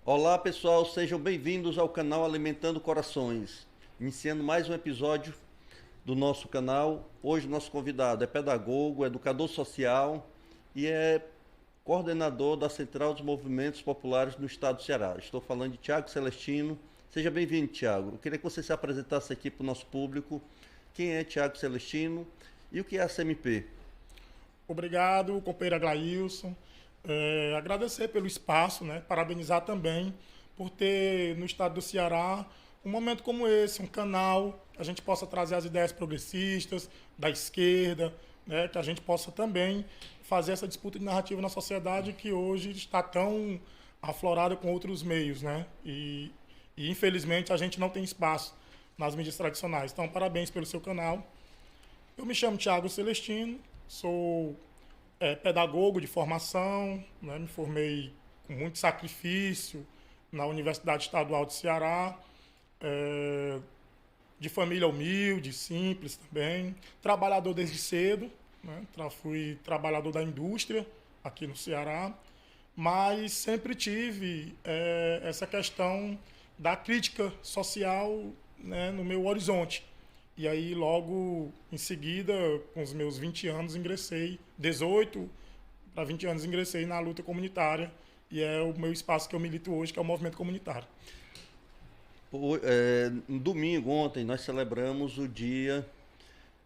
Olá pessoal, sejam bem-vindos ao canal Alimentando Corações. Iniciando mais um episódio do nosso canal. Hoje nosso convidado é pedagogo, educador social e é coordenador da Central dos Movimentos Populares no estado do Ceará. Estou falando de Tiago Celestino. Seja bem-vindo, Tiago. Eu queria que você se apresentasse aqui para o nosso público. Quem é Tiago Celestino e o que é a CMP? Obrigado, companheiro Aglailson. Agradecer pelo espaço, né? Parabenizar também por ter no estado do Ceará um momento como esse, um canal, que a gente possa trazer as ideias progressistas, da esquerda, né? Que a gente possa também fazer essa disputa de narrativa na sociedade que hoje está tão aflorada com outros meios, né? E infelizmente a gente não tem espaço nas mídias tradicionais. Então, parabéns pelo seu canal. Eu me chamo Tiago Celestino, sou pedagogo de formação, né? Me formei com muito sacrifício na Universidade Estadual do Ceará, é, de família humilde, simples também, trabalhador desde cedo, né? Fui trabalhador da indústria aqui no Ceará, mas sempre tive essa questão da crítica social, né, no meu horizonte. E aí, logo em seguida, com os meus 20 anos, ingressei, 18 para 20 anos, ingressei na luta comunitária. E é o meu espaço que eu milito hoje, que é o movimento comunitário. No domingo, ontem, nós celebramos o Dia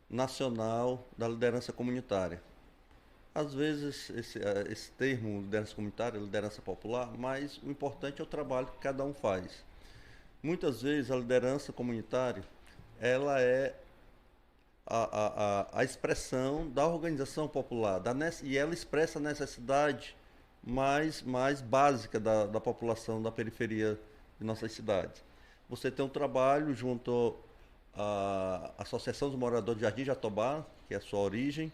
Nacional da Liderança Comunitária. Às vezes, esse termo, liderança comunitária, liderança popular, mas o importante é o trabalho que cada um faz. Muitas vezes, a liderança comunitária ela é a expressão da organização popular e ela expressa a necessidade mais básica da população da periferia de nossas cidades. Você tem um trabalho junto à Associação dos Moradores de Jardim Jatobá, que é a sua origem.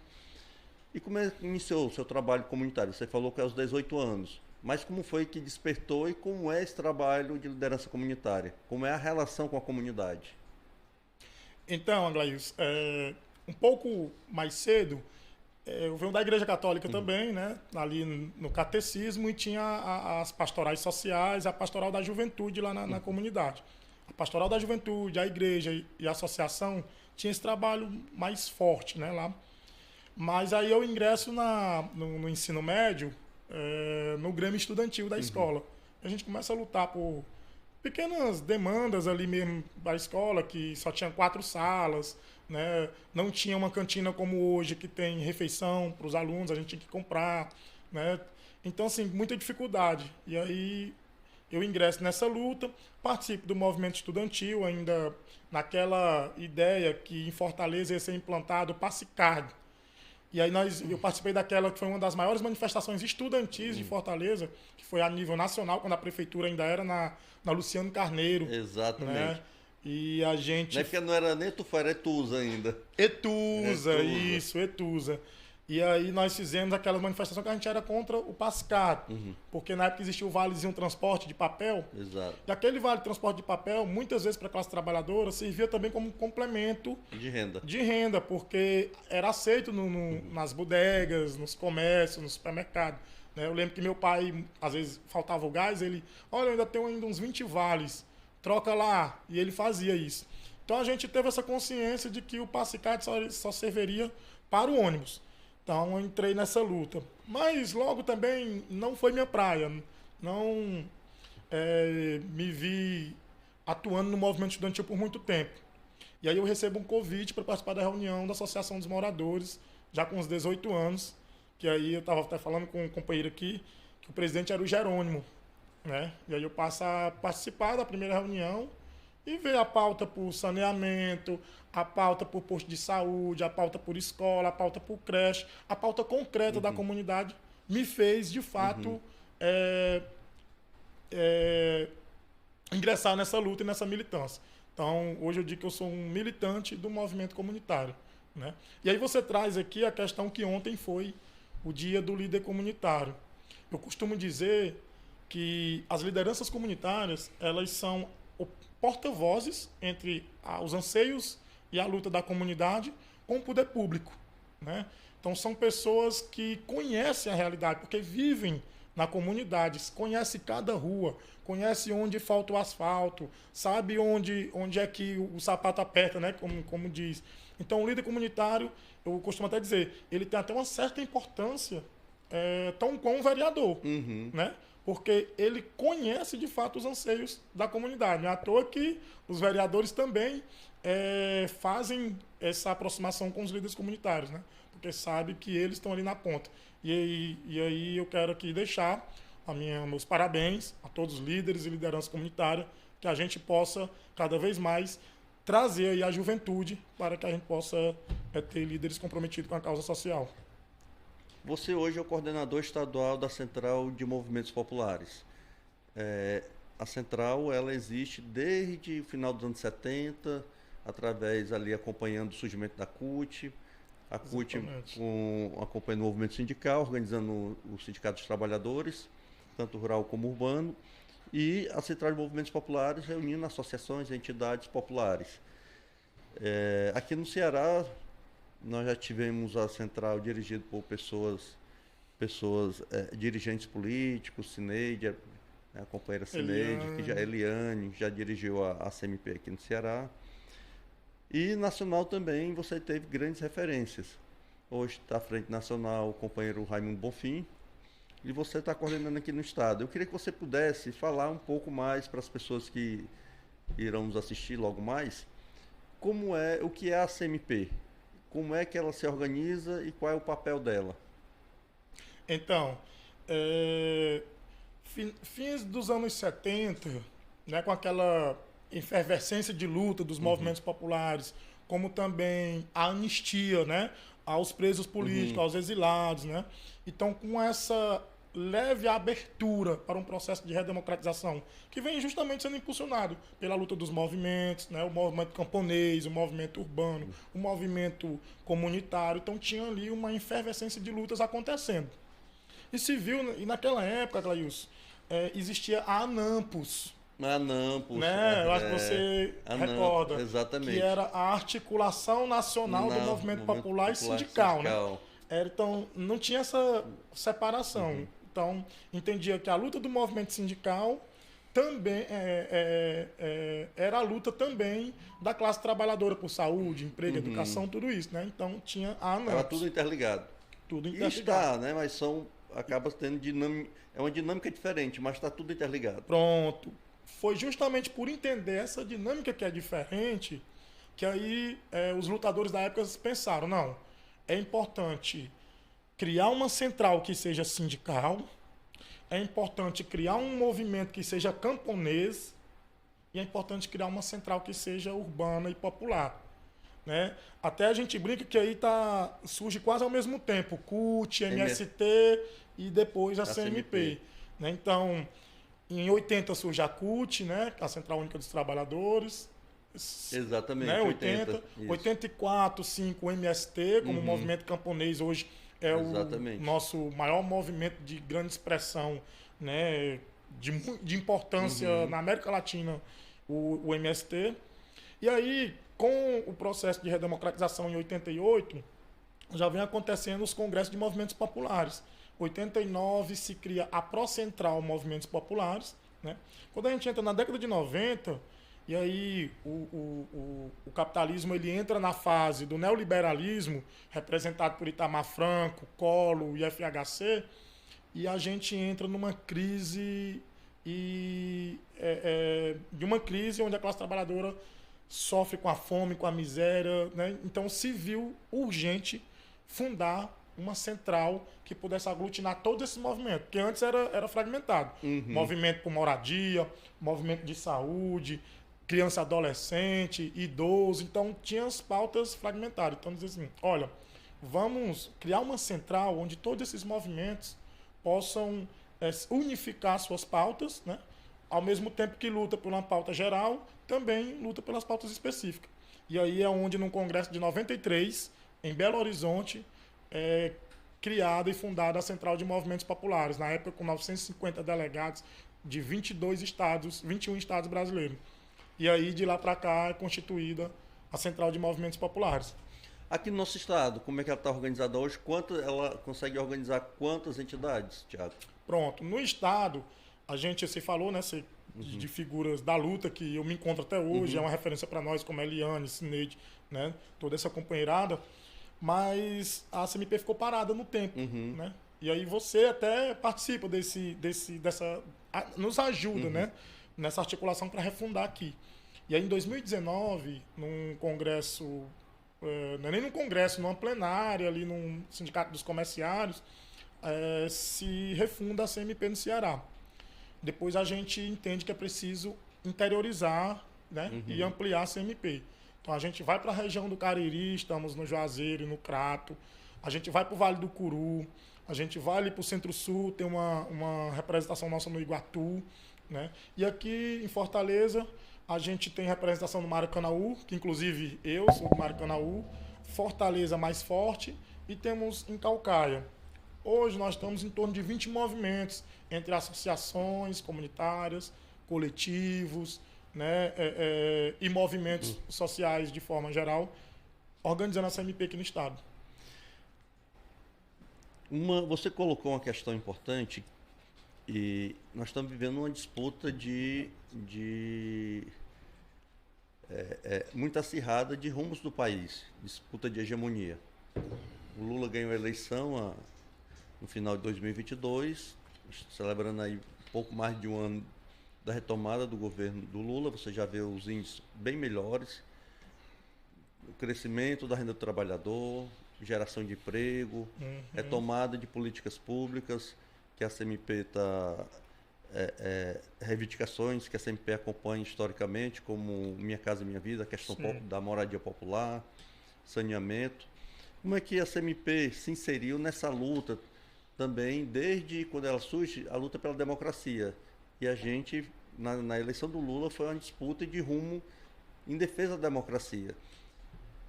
E como é que iniciou o seu trabalho comunitário? Você falou que é aos 18 anos. Mas como foi que despertou e como é esse trabalho de liderança comunitária? Como é a relação com a comunidade? Então, Aglails, um pouco mais cedo, eu venho da Igreja Católica também, né? Ali no catecismo, e tinha as pastorais sociais, a pastoral da juventude lá na comunidade. A pastoral da juventude, a igreja e a associação tinha esse trabalho mais forte, né, lá. Mas aí eu ingresso no ensino médio, no Grêmio Estudantil da escola. A gente começa a lutar por pequenas demandas ali mesmo da escola, que só tinha 4 salas, né? Não tinha uma cantina como hoje, que tem refeição para os alunos, a gente tinha que comprar, né? Então, assim, muita dificuldade. E aí eu ingresso nessa luta, participo do movimento estudantil, ainda naquela ideia que em Fortaleza ia ser implantado o Passe Card. E aí eu participei daquela que foi uma das maiores manifestações estudantis de Fortaleza, que foi a nível nacional, quando a prefeitura ainda era na Luciano Carneiro. Exatamente. Né? E a gente... Não é porque não era nem Tufé, era Etusa ainda. Etusa, isso, Etusa. E aí nós fizemos aquela manifestação que a gente era contra o Pascar, porque na época existia o Valezinho Transporte de Papel. Exato. E aquele Vale Transporte de Papel, muitas vezes para a classe trabalhadora, servia também como um complemento de renda, porque era aceito nas bodegas, nos comércios, no supermercado. Né? Eu lembro que meu pai, às vezes faltava o gás, ele, olha, eu ainda tenho ainda uns 20 vales, troca lá. E ele fazia isso. Então a gente teve essa consciência de que o Passicard só serviria para o ônibus. Então eu entrei nessa luta. Mas logo também não foi minha praia. Não me vi atuando no movimento estudantil por muito tempo. E aí eu recebo um convite para participar da reunião da Associação dos Moradores, já com uns 18 anos, que aí eu estava até falando com um companheiro aqui, que o presidente era o Jerônimo. Né? E aí eu passo a participar da primeira reunião e ver a pauta por saneamento, a pauta por posto de saúde, a pauta por escola, a pauta por creche, a pauta concreta da comunidade me fez, de fato, ingressar nessa luta e nessa militância. Então, hoje eu digo que eu sou um militante do movimento comunitário. Né? E aí você traz aqui a questão que ontem foi o dia do líder comunitário. Eu costumo dizer que as lideranças comunitárias, elas são porta-vozes entre os anseios e a luta da comunidade com o poder público. Né? Então são pessoas que conhecem a realidade, porque vivem na comunidade, conhece cada rua, conhece onde falta o asfalto, sabe onde é que o sapato aperta, né? Como diz. Então, o líder comunitário, eu costumo até dizer, ele tem até uma certa importância, tão como um vereador, né? Porque ele conhece de fato os anseios da comunidade. Não é à toa que os vereadores também fazem essa aproximação com os líderes comunitários, né? Porque sabe que eles estão ali na ponta. E aí eu quero aqui deixar meus parabéns a todos os líderes e liderança comunitária, que a gente possa cada vez mais trazer aí a juventude para que a gente possa ter líderes comprometidos com a causa social. Você hoje é o coordenador estadual da Central de Movimentos Populares. A Central, ela existe desde o final dos anos 70, através ali acompanhando o surgimento da CUT, a CUT acompanhando o movimento sindical, organizando o Sindicato dos Trabalhadores, tanto rural como urbano, e a Central de Movimentos Populares reunindo associações e entidades populares. Aqui no Ceará, nós já tivemos a Central dirigida por pessoas dirigentes políticos, Cineide, a companheira Cineide, Eliane, já dirigiu a CMP aqui no Ceará. E nacional também você teve grandes referências. Hoje está à frente nacional o companheiro Raimundo Bonfim, e você está coordenando aqui no estado. Eu queria que você pudesse falar um pouco mais para as pessoas que irão nos assistir logo mais, o que é a CMP, como é que ela se organiza e qual é o papel dela. Então, fins dos anos 70, né, com aquela efervescência de luta dos movimentos populares, como também a anistia, né, aos presos políticos, aos exilados, né? Então, com essa leve abertura para um processo de redemocratização que vem justamente sendo impulsionado pela luta dos movimentos, né? O movimento camponês, o movimento urbano, o movimento comunitário. Então, tinha ali uma efervescência de lutas acontecendo. E se viu, e naquela época, Glailson, existia a ANAMPOS. Né? Eu acho que você recorda. Exatamente. Que era a Articulação Nacional do Movimento Popular e Sindical. Né? Então, não tinha essa separação. Então, entendia que a luta do movimento sindical também era a luta também da classe trabalhadora por saúde, emprego, educação, tudo isso. Né? Então, tinha a ANAMPOS. Era tudo interligado. Tudo interligado. E está, né? Mas acaba tendo uma dinâmica diferente, mas está tudo interligado. Pronto. Foi justamente por entender essa dinâmica que é diferente que aí os lutadores da época pensaram, não, é importante criar uma central que seja sindical, é importante criar um movimento que seja camponês e é importante criar uma central que seja urbana e popular. Né? Até a gente brinca que aí surge quase ao mesmo tempo, CUT, MST e depois a CMP. Né? Então, em 80 surge a CUT, né? A Central Única dos Trabalhadores. Exatamente, né? 84, 5, o MST, como movimento camponês, hoje é o nosso maior movimento de grande expressão, né? de importância na América Latina, o MST. E aí, com o processo de redemocratização em 88, já vem acontecendo os congressos de movimentos populares. Em 89 se cria a Procentral Movimentos Populares. Né? Quando a gente entra na década de 90, e aí o capitalismo ele entra na fase do neoliberalismo, representado por Itamar Franco, Collor e FHC, e a gente entra numa crise, de uma crise onde a classe trabalhadora sofre com a fome, com a miséria. Né? Então se viu urgente fundar uma central que pudesse aglutinar todos esses movimentos, porque antes era fragmentado. Movimento por moradia, movimento de saúde, criança e adolescente, idoso. Então tinha as pautas fragmentadas. Então dizia assim, olha, vamos criar uma central onde todos esses movimentos possam unificar suas pautas, né? Ao mesmo tempo que luta por uma pauta geral, também luta pelas pautas específicas. E aí é onde, num congresso de 93, em Belo Horizonte, criada e fundada a Central de Movimentos Populares, na época com 950 delegados de 21 estados brasileiros. E aí, de lá para cá, é constituída a Central de Movimentos Populares. Aqui no nosso estado, como é que ela está organizada hoje? Ela consegue organizar quantas entidades, Thiago? Pronto. No Estado, a gente, você falou, né, de figuras da luta que eu me encontro até hoje, é uma referência para nós, como Eliane, Cineide, né, toda essa companheirada, mas a CMP ficou parada no tempo, né? E aí você até participa nos ajuda, né, nessa articulação para refundar aqui. E aí em 2019, num congresso, não é nem num congresso, numa plenária ali num sindicato dos comerciários, se refunda a CMP no Ceará. Depois a gente entende que é preciso interiorizar, né, e ampliar a CMP. Então a gente vai para a região do Cariri, estamos no Juazeiro e no Crato, a gente vai para o Vale do Curu, a gente vai ali para o Centro-Sul, tem uma representação nossa no Iguatu, né? E aqui em Fortaleza a gente tem representação no Maracanaú, que inclusive eu sou do Maracanaú, Fortaleza mais forte, e temos em Caucaia. Hoje nós estamos em torno de 20 movimentos, entre associações comunitárias, coletivos, né, e movimentos sociais de forma geral, organizando a CMP aqui no Estado. Você colocou uma questão importante e nós estamos vivendo uma disputa muito acirrada de rumos do país, disputa de hegemonia. O Lula ganhou a eleição no final de 2022, celebrando aí pouco mais de um ano da retomada do governo do Lula. Você já vê os índices bem melhores, o crescimento da renda do trabalhador, geração de emprego, retomada de políticas públicas, que a CMP está... reivindicações que a CMP acompanha historicamente, como Minha Casa Minha Vida, a questão da moradia popular, saneamento. Como é que a CMP se inseriu nessa luta também, desde quando ela surge, a luta pela democracia? E a gente, na eleição do Lula, foi uma disputa de rumo em defesa da democracia.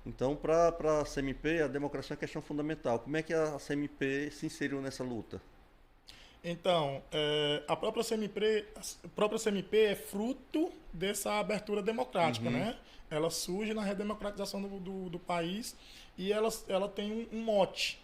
Então, para a CMP, a democracia é uma questão fundamental. Como é que a CMP se inseriu nessa luta? Então, a própria CMP é fruto dessa abertura democrática, né? Ela surge na redemocratização do país e ela tem um mote,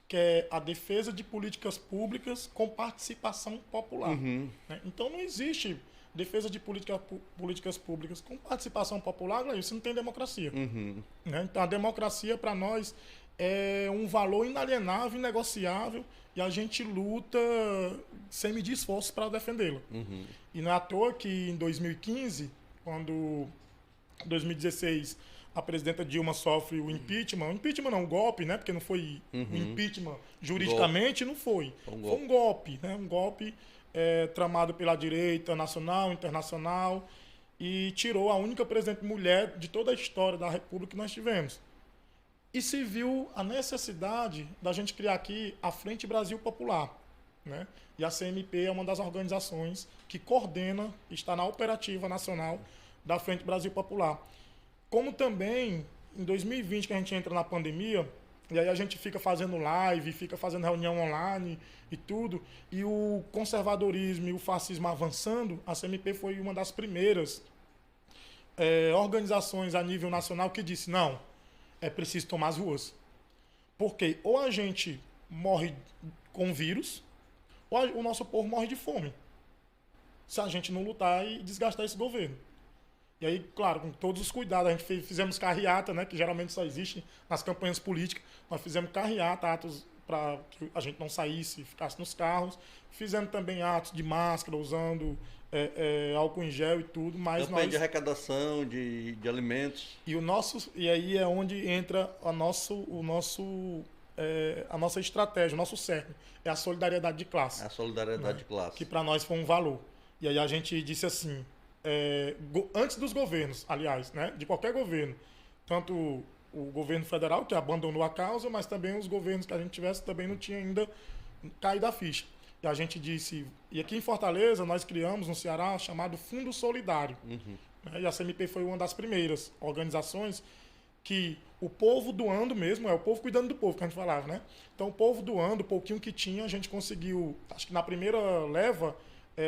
que é a defesa de políticas públicas com participação popular. Né? Então, não existe defesa de políticas públicas com participação popular, isso não tem democracia. Né? Então, a democracia, para nós, é um valor inalienável, inegociável, e a gente luta sem medir esforços para defendê-la. E não é à toa que em 2015, quando em 2016 a presidenta Dilma sofre o impeachment não, o golpe, né? Porque não foi o impeachment juridicamente, não foi. Foi um golpe, né? Um golpe tramado pela direita nacional, internacional, e tirou a única presidente mulher de toda a história da República que nós tivemos. E se viu a necessidade da gente criar aqui a Frente Brasil Popular, né? E a CMP é uma das organizações que coordena, está na operativa nacional da Frente Brasil Popular. Como também, em 2020, que a gente entra na pandemia, e aí a gente fica fazendo live, fica fazendo reunião online e tudo, e o conservadorismo e o fascismo avançando, a CMP foi uma das primeiras organizações a nível nacional que disse, não, é preciso tomar as ruas. Porque ou a gente morre com vírus, ou o nosso povo morre de fome. Se a gente não lutar e desgastar esse governo. E aí, claro, com todos os cuidados, a gente fizemos carreata, né, que geralmente só existe nas campanhas políticas. Nós fizemos carreata, atos para que a gente não saísse, ficasse nos carros. Fizemos também atos de máscara, usando álcool em gel e tudo. Mas campanha de arrecadação de alimentos. E aí é onde entra a nossa estratégia, o nosso cerne. É a solidariedade de classe. A solidariedade de classe. Que para nós foi um valor. E aí a gente disse assim, antes dos governos, aliás, né, de qualquer governo, tanto o governo federal, que abandonou a causa, mas também os governos que a gente tivesse também não tinha ainda caído a ficha. E a gente disse... E aqui em Fortaleza, nós criamos no Ceará chamado Fundo Solidário. E a CMP foi uma das primeiras organizações que o povo doando mesmo, o povo cuidando do povo, que a gente falava, né? Então, o povo doando, o pouquinho que tinha, a gente conseguiu, acho que na primeira leva,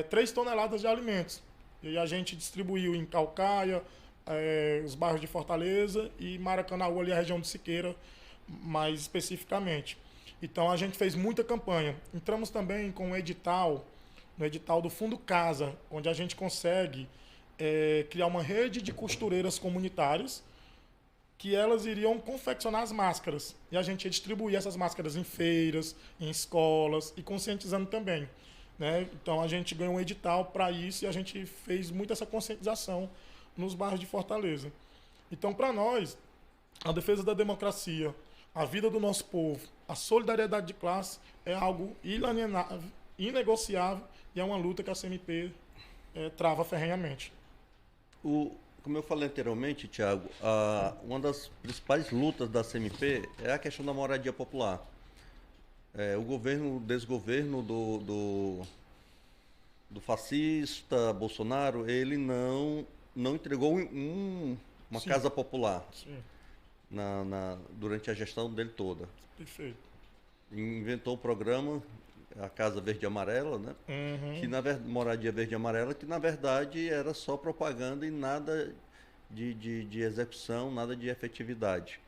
3 toneladas de alimentos. E a gente distribuiu em Caucaia, os bairros de Fortaleza e Maracanaú, ali a região de Siqueira, mais especificamente. Então a gente fez muita campanha. Entramos também com um edital, no edital do Fundo Casa, onde a gente consegue criar uma rede de costureiras comunitárias que elas iriam confeccionar as máscaras. E a gente ia distribuir essas máscaras em feiras, em escolas e conscientizando também. Né? Então a gente ganhou um edital para isso e a gente fez muito essa conscientização nos bairros de Fortaleza. Então, para nós, a defesa da democracia, a vida do nosso povo, a solidariedade de classe é algo inalienável, inegociável e é uma luta que a CMP trava ferrenhamente. Como eu falei anteriormente, Tiago, uma das principais lutas da CMP é a questão da moradia popular. O desgoverno do fascista Bolsonaro, ele não entregou uma Sim. casa popular. Sim. Durante a gestão dele toda. Perfeito. Inventou o programa, a Casa Verde e Amarela, né? Uhum. Moradia Verde e Amarela, que na verdade era só propaganda e nada de execução, nada de efetividade.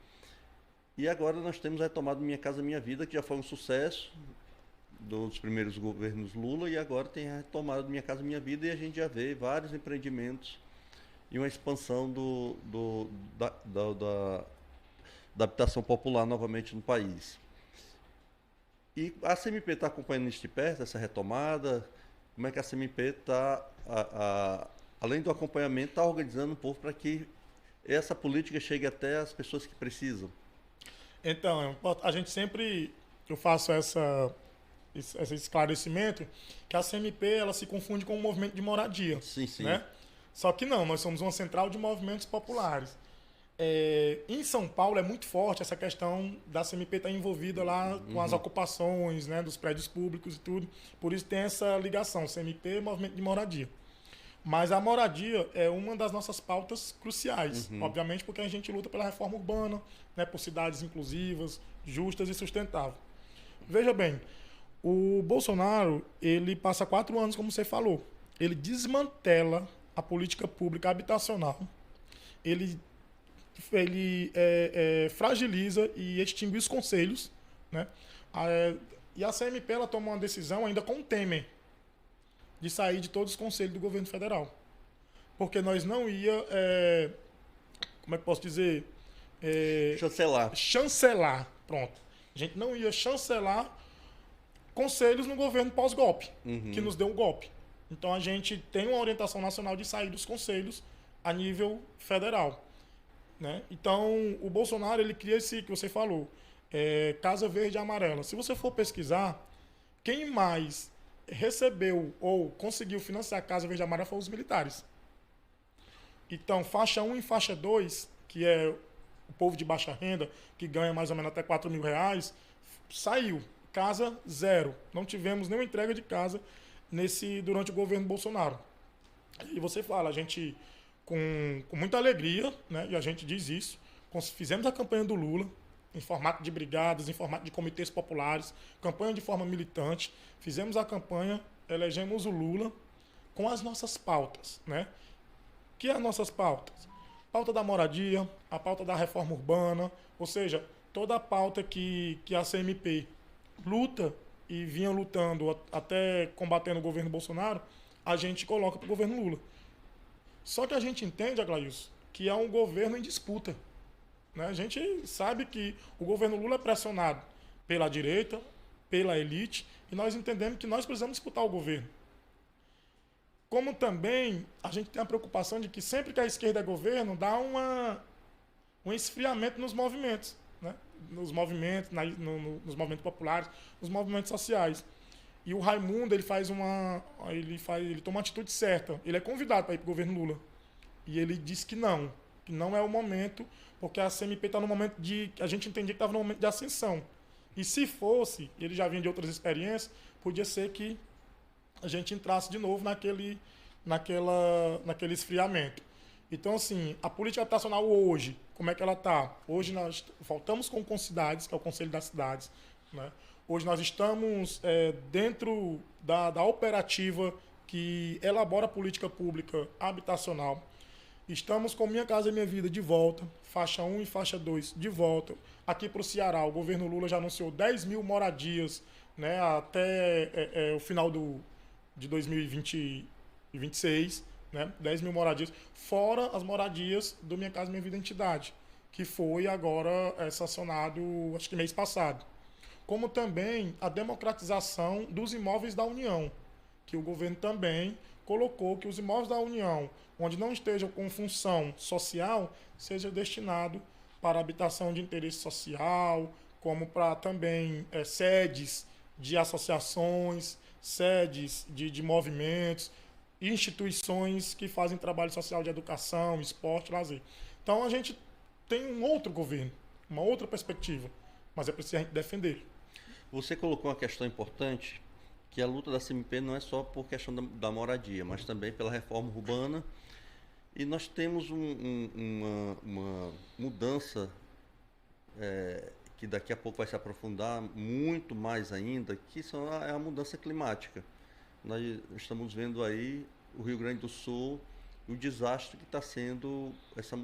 E agora nós temos a retomada Minha Casa Minha Vida, que já foi um sucesso dos primeiros governos Lula, e agora tem a retomada do Minha Casa Minha Vida, e a gente já vê vários empreendimentos e uma expansão da habitação popular novamente no país. E a CMP está acompanhando isso de perto, essa retomada? Como é que a CMP está, além do acompanhamento, está organizando um pouco para que essa política chegue até as pessoas que precisam? Então, a gente sempre, eu faço esse esclarecimento, que a CMP ela se confunde com o movimento de moradia. Sim, sim. Né? Só que não, nós somos uma central de movimentos populares. Em São Paulo é muito forte essa questão da CMP estar envolvida lá com as ocupações, né, dos prédios públicos e tudo. Por isso tem essa ligação, CMP e movimento de moradia. Mas a moradia é uma das nossas pautas cruciais, obviamente porque a gente luta pela reforma urbana, né, por cidades inclusivas, justas e sustentáveis. Veja bem, o Bolsonaro, ele passa 4 anos, como você falou, ele desmantela a política pública habitacional, ele fragiliza e extingue os conselhos, né? E a CMP ela tomou uma decisão ainda com o Temer de sair de todos os conselhos do governo federal, porque nós não ia, como é que posso dizer, chancelar, pronto. A gente não ia chancelar conselhos no governo pós-golpe, que nos deu um golpe. Então a gente tem uma orientação nacional de sair dos conselhos a nível federal. Né? Então, o Bolsonaro ele cria esse que você falou, Casa Verde e Amarela. Se você for pesquisar, quem mais recebeu ou conseguiu financiar a Casa Verde e Amarela foram os militares. Então, faixa 1 e faixa 2, que é o povo de baixa renda, que ganha mais ou menos até R$4.000, saiu. Casa zero. Não tivemos nenhuma entrega de casa durante o governo Bolsonaro. E você fala, a gente... Com muita alegria, né? E a gente diz isso. Fizemos a campanha do Lula, em formato de brigadas, em formato de comitês populares, campanha de forma militante. Fizemos a campanha, elegemos o Lula com as nossas pautas. Né? Que as nossas pautas? Pauta da moradia, a pauta da reforma urbana, ou seja, toda a pauta que a CMP luta e vinha lutando até combatendo o governo Bolsonaro, a gente coloca para o governo Lula. Só que a gente entende, Aglailson, que é um governo em disputa. Né? A gente sabe que o governo Lula é pressionado pela direita, pela elite, e nós entendemos que nós precisamos disputar o governo. Como também a gente tem a preocupação de que sempre que a esquerda é governo, dá um esfriamento nos movimentos. Né? Nos movimentos, nos movimentos populares, nos movimentos sociais. E o Raimundo, ele toma uma atitude certa. Ele é convidado para ir para o governo Lula. E ele diz que não é o momento, porque a CMP está no momento a gente entendia que estava no momento de ascensão. E se fosse, ele já vinha de outras experiências, podia ser que a gente entrasse de novo naquele esfriamento. Então, assim, a política habitacional hoje, como é que ela está? Hoje nós voltamos com o Concidades, que é o Conselho das Cidades, né? Hoje nós estamos dentro da operativa que elabora a política pública habitacional. Estamos com Minha Casa Minha Vida de volta, faixa 1 e faixa 2 de volta. Aqui para o Ceará, o governo Lula já anunciou 10 mil moradias, né, até o final de 2026, né, 10 mil moradias, fora as moradias do Minha Casa Minha Vida Entidade, que foi agora sancionado, acho que mês passado. Como também a democratização dos imóveis da União, que o governo também colocou que os imóveis da União, onde não estejam com função social, seja destinado para habitação de interesse social, como para também sedes de associações, sedes de movimentos, instituições que fazem trabalho social de educação, esporte, lazer. Então a gente tem um outro governo, uma outra perspectiva, mas é preciso a gente defender. Você colocou uma questão importante, que a luta da CMP não é só por questão da moradia, mas também pela reforma urbana. E nós temos uma mudança que daqui a pouco vai se aprofundar muito mais ainda, que é a mudança climática. Nós estamos vendo aí o Rio Grande do Sul, o desastre que está sendo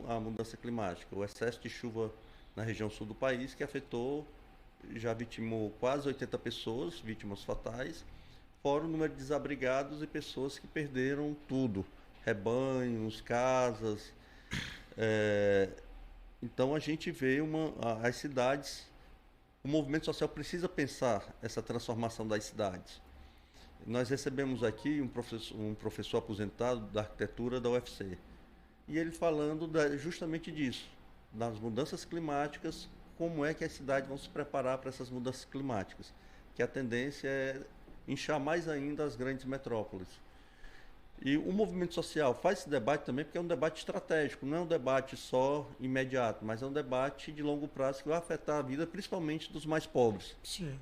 a mudança climática, o excesso de chuva na região sul do país, que afetou, já vitimou quase 80 pessoas, vítimas fatais, fora o número de desabrigados e pessoas que perderam tudo, rebanhos, casas. Então a gente vê as cidades, o movimento social precisa pensar essa transformação das cidades. Nós recebemos aqui um professor aposentado da arquitetura da UFC, e ele falando justamente disso, das mudanças climáticas, como é que as cidades vão se preparar para essas mudanças climáticas, que a tendência é inchar mais ainda as grandes metrópoles. E o movimento social faz esse debate também porque é um debate estratégico, não é um debate só imediato, mas é um debate de longo prazo que vai afetar a vida principalmente dos mais pobres. Sim,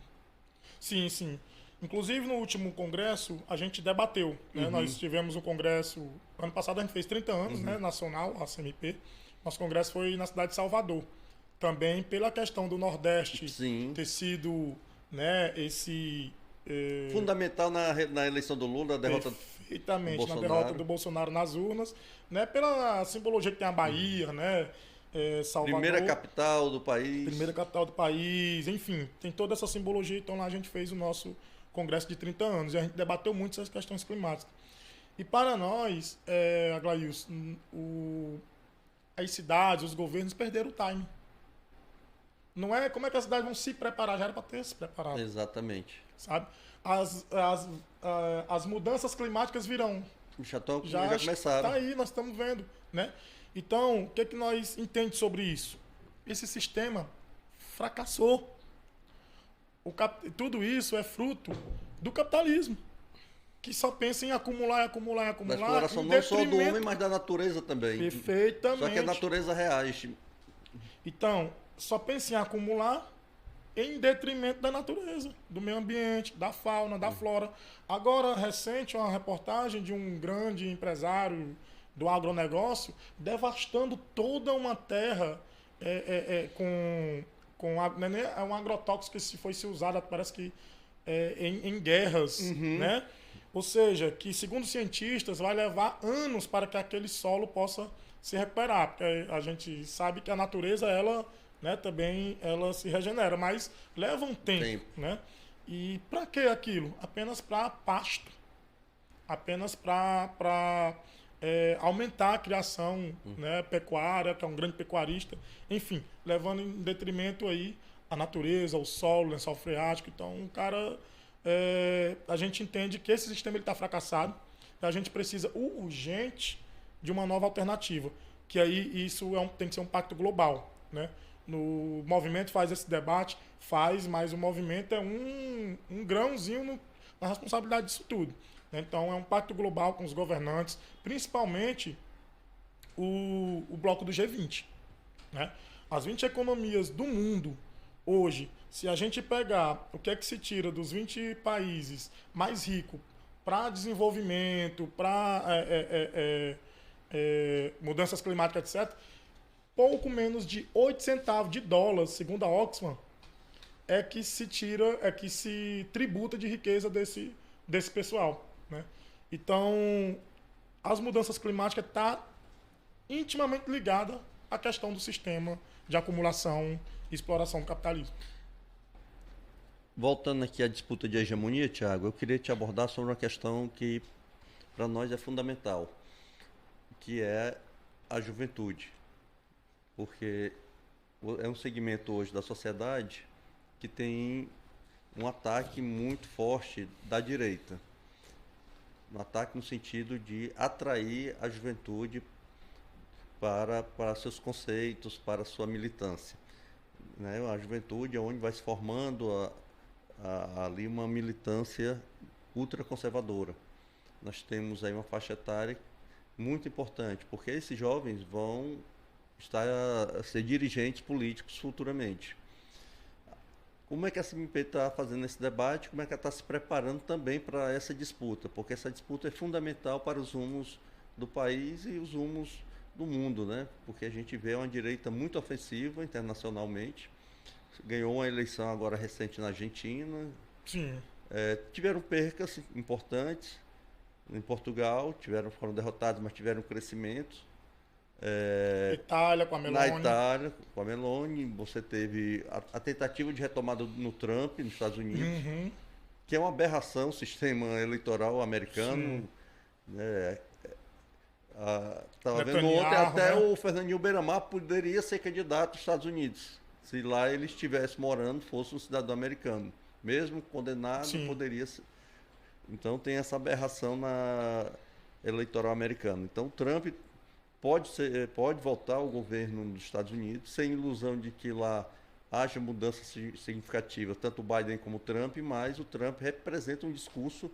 sim, sim. Inclusive no último congresso a gente debateu, né? Nós tivemos um congresso, ano passado a gente fez 30 anos, né, nacional, a CMP. Nosso congresso foi na cidade de Salvador. Também pela questão do Nordeste ter sido, né, esse... fundamental na eleição do Lula, a derrota perfeitamente, na derrota do Bolsonaro nas urnas, né, pela simbologia que tem a Bahia, né, Salvador, primeira capital do país, enfim, tem toda essa simbologia. Então lá a gente fez o nosso congresso de 30 anos e a gente debateu muito essas questões climáticas. E para nós, Aglailson, as cidades, os governos perderam o time. Não é como é que as cidades vão se preparar, já era para ter se preparado. Exatamente. Sabe? As mudanças climáticas virão. Já começaram. Está aí, nós estamos vendo, né? Então, o que nós entendemos sobre isso? Esse sistema fracassou. Tudo isso é fruto do capitalismo, que só pensa em acumular, acumular, acumular. Da exploração não só do homem, mas da natureza também. Perfeitamente. Só que a natureza reage. Então, só pensa em acumular em detrimento da natureza, do meio ambiente, da fauna, da flora. Agora, recente, uma reportagem de um grande empresário do agronegócio devastando toda uma terra é um agrotóxico que se foi se usado, parece que em guerras, né? Ou seja, que segundo cientistas vai levar anos para que aquele solo possa se recuperar, porque a gente sabe que a natureza, ela, né, também ela se regenera, mas leva um tempo. Né? E para que aquilo? Apenas para pasto, apenas para aumentar a criação, né, pecuária, que é um grande pecuarista, enfim, levando em detrimento aí a natureza, o solo, o lençol freático. Então, a gente entende que esse sistema está fracassado, e a gente precisa urgente de uma nova alternativa, que aí isso tem que ser um pacto global, né? No movimento faz esse debate, mas o movimento é um grãozinho na responsabilidade disso tudo. Então é um pacto global com os governantes, principalmente o bloco do G20. Né? As 20 economias do mundo hoje, se a gente pegar o que é que se tira dos 20 países mais ricos para desenvolvimento, para mudanças climáticas, etc., pouco menos de 8 centavos de dólar, segundo a Oxfam, é que se tributa de riqueza desse pessoal. Né? Então, as mudanças climáticas estão intimamente ligada à questão do sistema de acumulação e exploração do capitalismo. Voltando aqui à disputa de hegemonia, Tiago, eu queria te abordar sobre uma questão que para nós é fundamental, que é a juventude. Porque é um segmento hoje da sociedade que tem um ataque muito forte da direita. Um ataque no sentido de atrair a juventude para seus conceitos, para sua militância. Né? A juventude é onde vai se formando ali uma militância ultraconservadora. Nós temos aí uma faixa etária muito importante, porque esses jovens vão estar a ser dirigentes políticos futuramente. Como é que a CMP está fazendo esse debate? Como é que ela está se preparando também para essa disputa? Porque essa disputa é fundamental para os rumos do país e os rumos do mundo, né? Porque a gente vê uma direita muito ofensiva internacionalmente. Ganhou uma eleição agora recente na Argentina. Sim. Tiveram percas importantes em Portugal, foram derrotados, mas tiveram crescimento. Itália com a Meloni. Na Itália, com a Meloni, você teve a tentativa de retomada no Trump, nos Estados Unidos, que é uma aberração o sistema eleitoral americano. Estava vendo ontem, até o Fernandinho Beiramar poderia ser candidato aos Estados Unidos, se lá ele estivesse morando, fosse um cidadão americano. Mesmo condenado, poderia ser. Então tem essa aberração na eleitoral americana. Então o Trump pode voltar ao governo dos Estados Unidos sem ilusão de que lá haja mudança significativa, tanto o Biden como o Trump, mas o Trump representa um discurso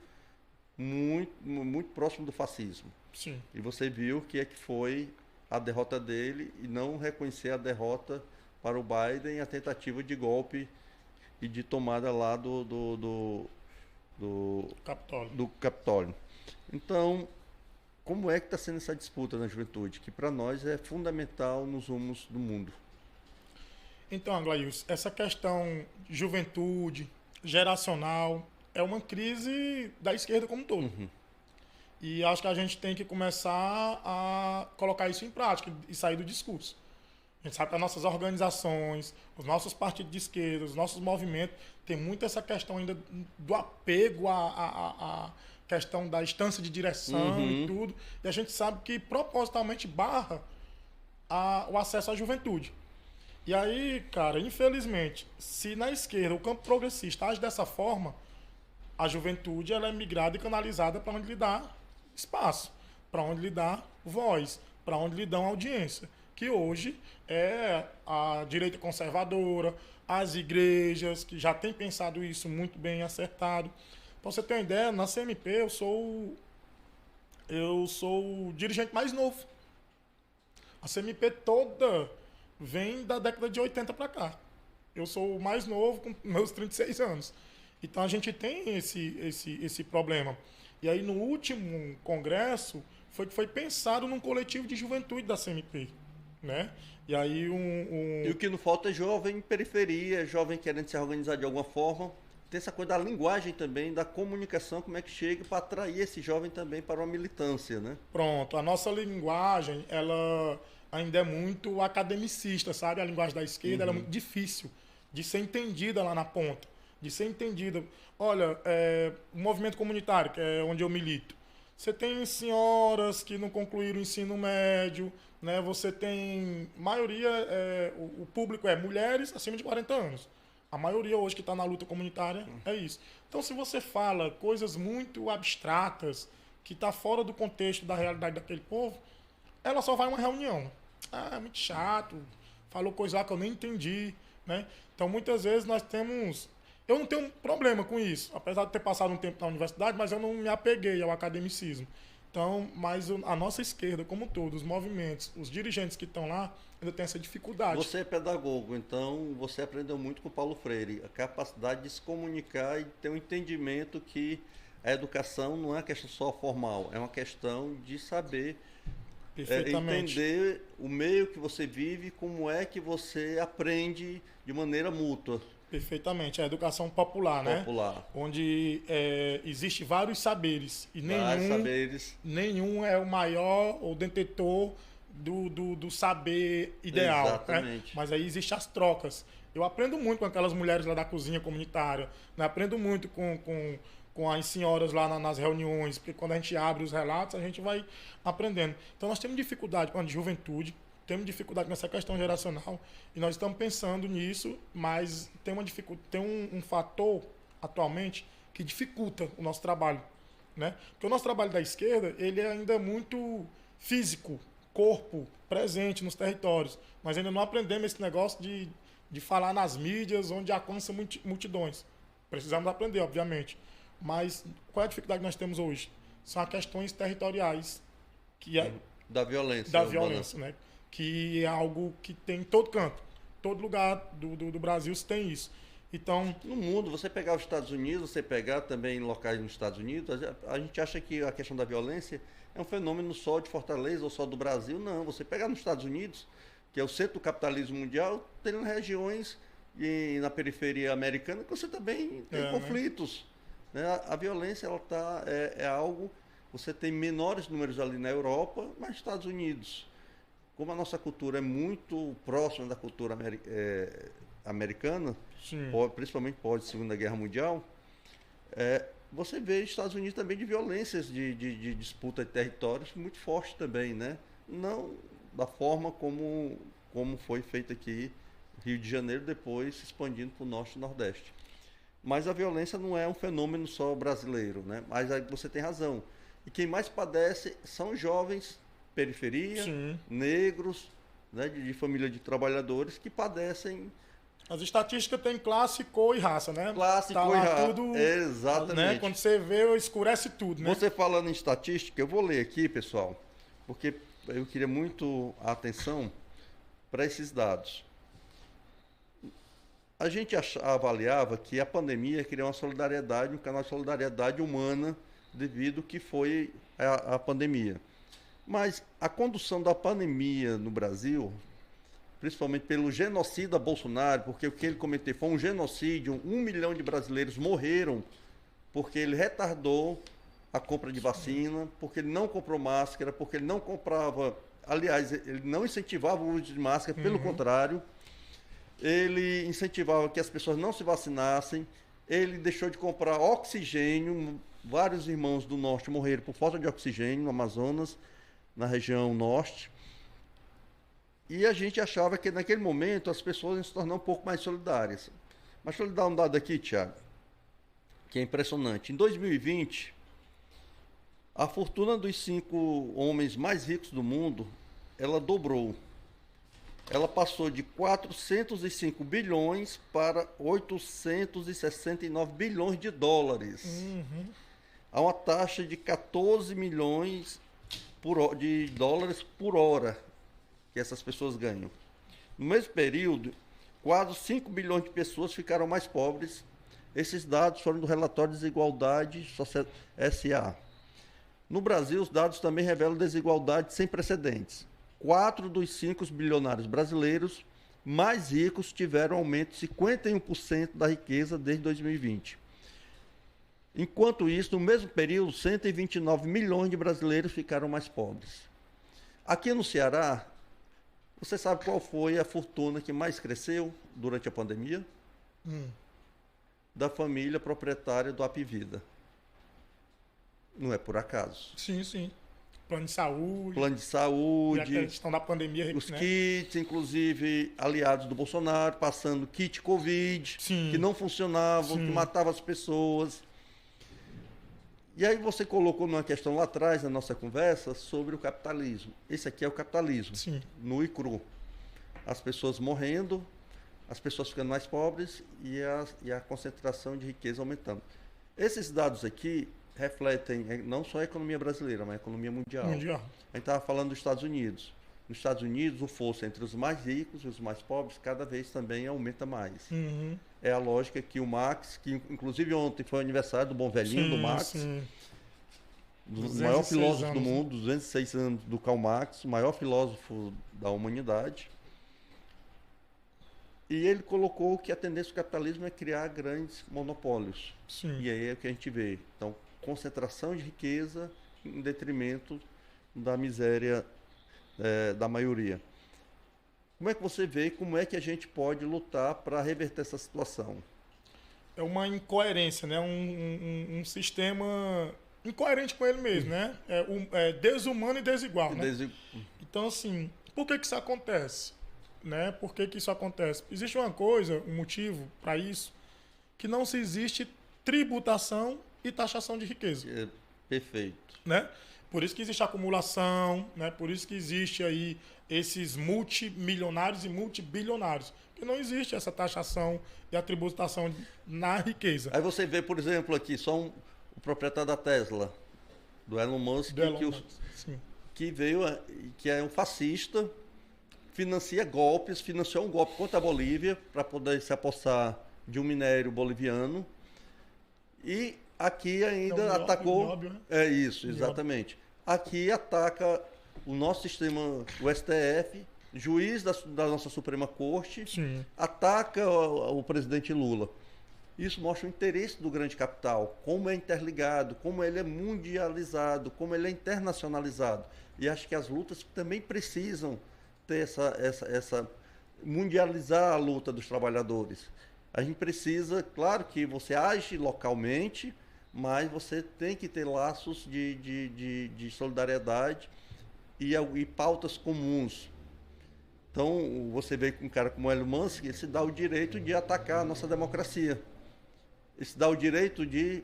muito, muito próximo do fascismo. Sim. E você viu que foi a derrota dele e não reconhecer a derrota para o Biden, a tentativa de golpe e de tomada lá do Capitólio. Então, como é que está sendo essa disputa na juventude, que para nós é fundamental nos rumos do mundo? Então, Aglaíus, essa questão juventude, geracional, é uma crise da esquerda como um todo. E acho que a gente tem que começar a colocar isso em prática e sair do discurso. A gente sabe que as nossas organizações, os nossos partidos de esquerda, os nossos movimentos, tem muito essa questão ainda do apego à questão da instância de direção e tudo. E a gente sabe que propositalmente barra o acesso à juventude. E aí, cara, infelizmente, se na esquerda o campo progressista age dessa forma, a juventude ela é migrada e canalizada para onde lhe dá espaço, para onde lhe dá voz, para onde lhe dão audiência, que hoje é a direita conservadora, as igrejas, que já têm pensado isso muito bem acertado. Para você ter uma ideia, na CMP eu sou o dirigente mais novo. A CMP toda vem da década de 80 para cá. Eu sou o mais novo com meus 36 anos. Então a gente tem esse problema. E aí no último congresso foi pensado num coletivo de juventude da CMP, né? E aí E o que não falta é jovem em periferia, jovem querendo se organizar de alguma forma. Tem essa coisa da linguagem também, da comunicação, como é que chega para atrair esse jovem também para uma militância, né? Pronto, a nossa linguagem, ela ainda é muito academicista, sabe? A linguagem da esquerda ela é muito difícil de ser entendida lá na ponta. De ser entendida. Olha, o movimento comunitário, que é onde eu milito, você tem senhoras que não concluíram o ensino médio, né? Você tem, maioria, o público é mulheres acima de 40 anos. A maioria hoje que está na luta comunitária é isso. Então, se você fala coisas muito abstratas, que está fora do contexto da realidade daquele povo, ela só vai a uma reunião. É muito chato, falou coisa lá que eu nem entendi, né? Então, muitas vezes nós temos... Eu não tenho um problema com isso, apesar de ter passado um tempo na universidade, mas eu não me apeguei ao academicismo. Então, mas a nossa esquerda, como um todo, os movimentos, os dirigentes que estão lá, ainda tem essa dificuldade. Você é pedagogo, então você aprendeu muito com o Paulo Freire, a capacidade de se comunicar e ter um entendimento que a educação não é uma questão só formal, é uma questão de saber entender o meio que você vive, como é que você aprende de maneira mútua. Perfeitamente, a educação popular, né? Onde existe vários saberes e nenhum é o maior ou detentor do saber ideal. Exatamente. Né? Mas aí existem as trocas. Eu aprendo muito com aquelas mulheres lá da cozinha comunitária, né? Aprendo muito com as senhoras lá nas reuniões, porque quando a gente abre os relatos, a gente vai aprendendo. Então nós temos dificuldade com a juventude, temos dificuldade nessa questão geracional, e nós estamos pensando nisso, mas tem um fator atualmente que dificulta o nosso trabalho. Né? Porque o nosso trabalho da esquerda, ele é ainda muito físico, corpo, presente nos territórios. Nós ainda não aprendemos esse negócio de falar nas mídias, onde alcança multidões. Precisamos aprender, obviamente. Mas qual é a dificuldade que nós temos hoje? São as questões territoriais, que é da violência. Da violência, né? Que é algo que tem em todo canto. Todo lugar do Brasil tem isso. Então, no mundo, você pegar os Estados Unidos, você pegar também locais nos Estados Unidos, a gente acha que a questão da violência é um fenômeno só de Fortaleza ou só do Brasil. Não, você pegar nos Estados Unidos, que é o centro do capitalismo mundial, tem regiões na periferia americana que você também tem conflitos. Né? A violência é algo. Você tem menores números ali na Europa, mas nos Estados Unidos, como a nossa cultura é muito próxima da cultura americana, principalmente pós-Segunda Guerra Mundial, você vê Estados Unidos também de violências de disputa de territórios muito forte também, né? Não da forma como foi feito aqui no Rio de Janeiro, depois se expandindo para o Norte e Nordeste. Mas a violência não é um fenômeno só brasileiro, né? Mas aí você tem razão. E quem mais padece são jovens, periferia, negros, né, de família de trabalhadores que padecem. As estatísticas têm classe, cor e raça, né? Classe, cor e raça. Tudo, exatamente. Né? Quando você vê, escurece tudo, né? Você falando em estatística, eu vou ler aqui, pessoal, porque eu queria muito a atenção para esses dados. A gente avaliava que a pandemia criou uma solidariedade, um canal de solidariedade humana devido que foi a pandemia. Mas a condução da pandemia no Brasil, principalmente pelo genocida Bolsonaro, porque o que ele cometeu foi um genocídio, 1 milhão de brasileiros morreram porque ele retardou a compra de vacina, porque ele não comprou máscara, porque ele não comprava, aliás, ele não incentivava o uso de máscara, pelo contrário, ele incentivava que as pessoas não se vacinassem, ele deixou de comprar oxigênio, vários irmãos do norte morreram por falta de oxigênio no Amazonas, na região norte. E a gente achava que naquele momento as pessoas iam se tornar um pouco mais solidárias. Mas deixa eu lhe dar um dado aqui, Thiago, que é impressionante. Em 2020, a fortuna dos 5 homens mais ricos do mundo, ela dobrou. Ela passou de 405 bilhões para 869 bilhões de dólares. Há uma taxa de 14 milhões de dólares por hora que essas pessoas ganham. No mesmo período, quase 5 bilhões de pessoas ficaram mais pobres. Esses dados foram do relatório Desigualdade SA. No Brasil, os dados também revelam desigualdade sem precedentes. 4 dos 5 bilionários brasileiros mais ricos tiveram aumento de 51% da riqueza desde 2020. Enquanto isso, no mesmo período, 129 milhões de brasileiros ficaram mais pobres. Aqui no Ceará, você sabe qual foi a fortuna que mais cresceu durante a pandemia? Da família proprietária do Apvida. Não é por acaso. Sim. Plano de saúde. Plano de saúde. E a questão da pandemia. Os kits, inclusive, aliados do Bolsonaro, passando kit Covid, que não funcionavam, que matavam as pessoas. E aí você colocou numa questão lá atrás, na nossa conversa, sobre o capitalismo. Esse aqui é o capitalismo, nu e cru. As pessoas morrendo, as pessoas ficando mais pobres e a concentração de riqueza aumentando. Esses dados aqui refletem não só a economia brasileira, mas a economia mundial. A gente estava falando dos Estados Unidos. Nos Estados Unidos, o fosso entre os mais ricos e os mais pobres cada vez também aumenta mais. É a lógica que o Marx, que inclusive ontem foi o aniversário do bom velhinho do Marx, do maior filósofo do mundo, 206 anos do Karl Marx, o maior filósofo da humanidade. E ele colocou que a tendência do capitalismo é criar grandes monopólios. E aí é o que a gente vê. Então, concentração de riqueza em detrimento da miséria da maioria. Como é que você vê, como é que a gente pode lutar para reverter essa situação? É uma incoerência, né? Um sistema incoerente com ele mesmo, né? É desumano e desigual, né? Então, assim, por que isso acontece? Né? Por que isso acontece? Existe uma coisa, um motivo para isso, que não se existe tributação e taxação de riqueza. Perfeito. Né? Por isso que existe acumulação, né? Por isso que existe aí esses multimilionários e multibilionários. Porque não existe essa taxação e a tributação na riqueza. Aí você vê, por exemplo, aqui, o proprietário da Tesla, do Elon Musk, que veio, que é um fascista, financiou um golpe contra a Bolívia para poder se apossar de um minério boliviano. E aqui ainda atacou... Nióbio, né? É isso, exatamente. Aqui ataca o nosso sistema, o STF, juiz da nossa Suprema Corte, Sim. ataca o presidente Lula. Isso mostra o interesse do grande capital, como é interligado, como ele é mundializado, como ele é internacionalizado. E acho que as lutas também precisam ter essa mundializar a luta dos trabalhadores. A gente precisa, claro que você age localmente, mas você tem que ter laços de solidariedade e pautas comuns. Então, você vê com um cara como Elon Musk, ele se dá o direito de atacar a nossa democracia. Ele se dá o direito de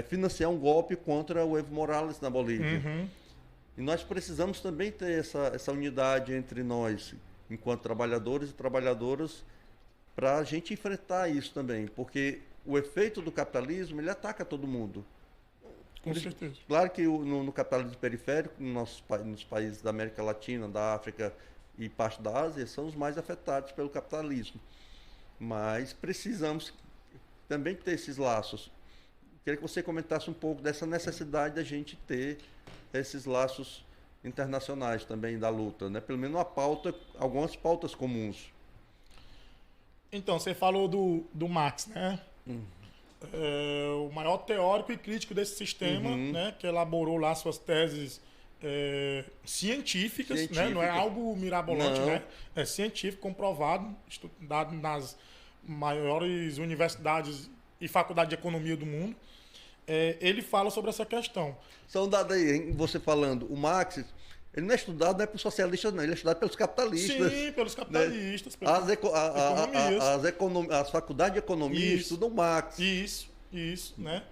financiar um golpe contra o Evo Morales na Bolívia. Uhum. E nós precisamos também ter essa unidade entre nós, enquanto trabalhadores e trabalhadoras, para a gente enfrentar isso também, porque o efeito do capitalismo, ele ataca todo mundo. Com certeza. Claro que no capitalismo periférico, nos países da América Latina, da África e parte da Ásia, são os mais afetados pelo capitalismo. Mas precisamos também ter esses laços. Queria que você comentasse um pouco dessa necessidade da gente ter esses laços internacionais também da luta, né? Pelo menos algumas pautas comuns. Então, você falou do Marx, né? O maior teórico e crítico desse sistema, né? Que elaborou lá suas teses científicas, né? Não é algo mirabolante, né? É científico, comprovado, estudado nas maiores universidades e faculdades de economia do mundo. Ele fala sobre essa questão. Só um dado aí, hein? Você falando, o Marx, ele não é estudado não é pelos socialistas, não, ele é estudado pelos capitalistas. Sim, pelos capitalistas, né? As faculdades de economia estudam Marx. Isso, né?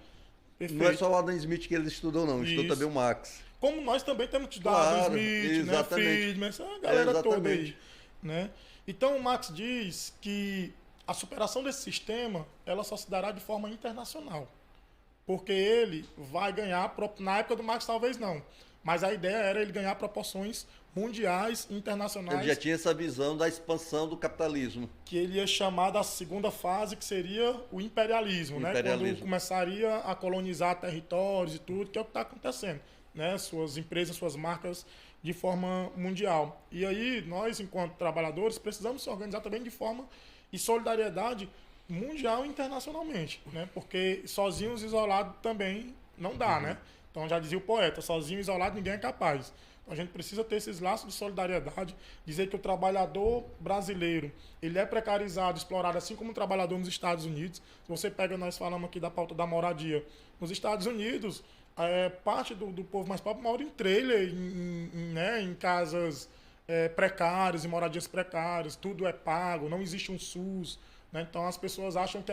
Perfeito. Não é só o Adam Smith que eles estudam, não, estudam também o Marx. Como nós também temos estudado Adam Smith, né? Friedman, essa galera toda aí. Né? Então o Marx diz que a superação desse sistema, ela só se dará de forma internacional. Porque ele vai ganhar, na época do Marx talvez não, mas a ideia era ele ganhar proporções mundiais, internacionais. Ele já tinha essa visão da expansão do capitalismo. Que ele ia chamar da segunda fase, que seria o imperialismo, né? Quando começaria a colonizar territórios e tudo, que é o que está acontecendo. Né? Suas empresas, suas marcas de forma mundial. E aí, nós, enquanto trabalhadores, precisamos se organizar também de forma e solidariedade mundial e internacionalmente, né? Porque sozinhos, isolados também não dá, né? Então já dizia o poeta, sozinho, isolado, ninguém é capaz. Então a gente precisa ter esses laços de solidariedade, dizer que o trabalhador brasileiro, ele é precarizado, explorado, assim como o trabalhador nos Estados Unidos. Se você pega, nós falamos aqui da pauta da moradia. Nos Estados Unidos, parte do povo mais pobre mora em trailer, em casas precárias, em moradias precárias, tudo é pago, não existe um SUS. Né? Então as pessoas acham que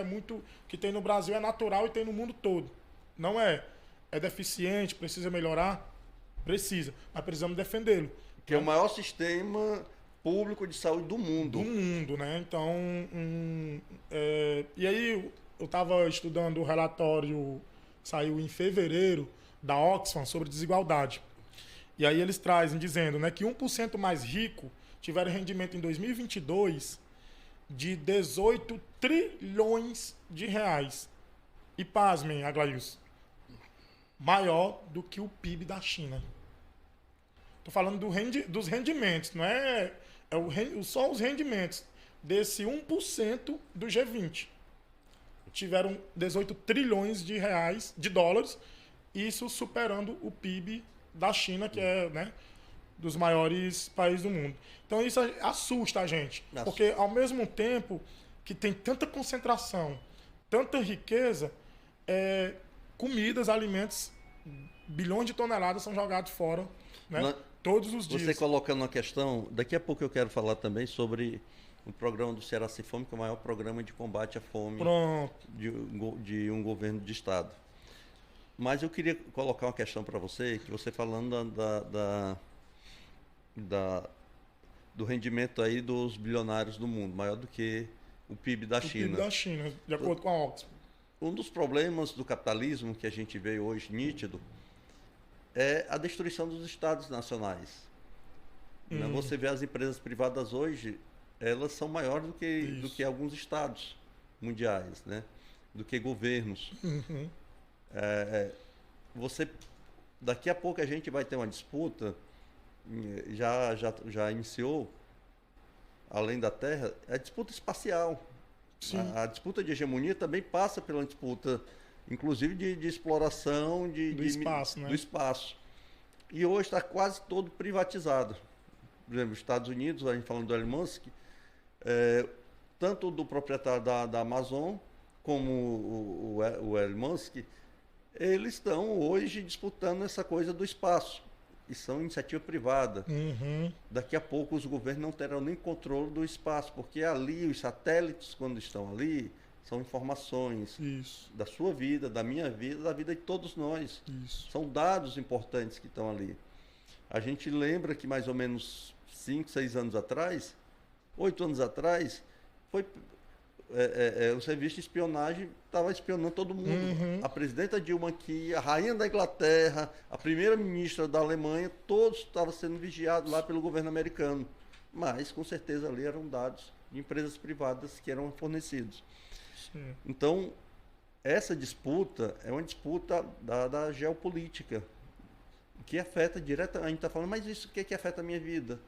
que tem no Brasil é natural e tem no mundo todo. Não é. É deficiente, precisa melhorar? Precisa, mas precisamos defendê-lo. Que é o maior sistema público de saúde do mundo. Do mundo, né? Então, e aí eu estava estudando o relatório que saiu em fevereiro da Oxfam sobre desigualdade. E aí eles trazem dizendo, né, que 1% mais rico tiveram rendimento em 2022 de 18 trilhões de reais. E pasmem, Aglaíus, maior do que o PIB da China. Estou falando dos rendimentos, não é só os rendimentos desse 1% do G20. Tiveram 18 trilhões de dólares, isso superando o PIB da China, que é, né, dos maiores países do mundo. Então isso assusta a gente, porque ao mesmo tempo que tem tanta concentração, tanta riqueza, comidas, alimentos, bilhões de toneladas são jogados fora, né, todos os dias. Você colocando uma questão, daqui a pouco eu quero falar também sobre o programa do Ceará Sem Fome, que é o maior programa de combate à fome de um governo de estado. Mas eu queria colocar uma questão para você, que você falando do rendimento aí dos bilionários do mundo, maior do que o PIB da China. O PIB da China, de acordo com a Oxfam. Um dos problemas do capitalismo que a gente vê hoje nítido é a destruição dos estados nacionais. Você vê as empresas privadas hoje, elas são maiores do que alguns estados mundiais, né? Do que governos. Daqui a pouco a gente vai ter uma disputa, já iniciou, além da Terra, a disputa espacial. A disputa de hegemonia também passa pela disputa, inclusive de exploração do espaço, né? Do espaço. E hoje está quase todo privatizado. Por exemplo, os Estados Unidos, a gente falando do Elon Musk, tanto do proprietário da Amazon como o Elon Musk, eles estão hoje disputando essa coisa do espaço. E são iniciativa privada. Daqui a pouco os governos não terão nem controle do espaço, porque ali os satélites, quando estão ali, são informações da sua vida, da minha vida, da vida de todos nós. São dados importantes que estão ali. A gente lembra que mais ou menos 5, 6 anos atrás, 8 anos atrás, o serviço de espionagem estava espionando todo mundo. A presidenta Dilma aqui, a rainha da Inglaterra, a primeira-ministra da Alemanha, todos estavam sendo vigiados lá pelo governo americano. Mas, com certeza, ali eram dados de empresas privadas que eram fornecidos. Então, essa disputa é uma disputa da geopolítica, que afeta diretamente. A gente está falando, mas isso o que afeta a minha vida?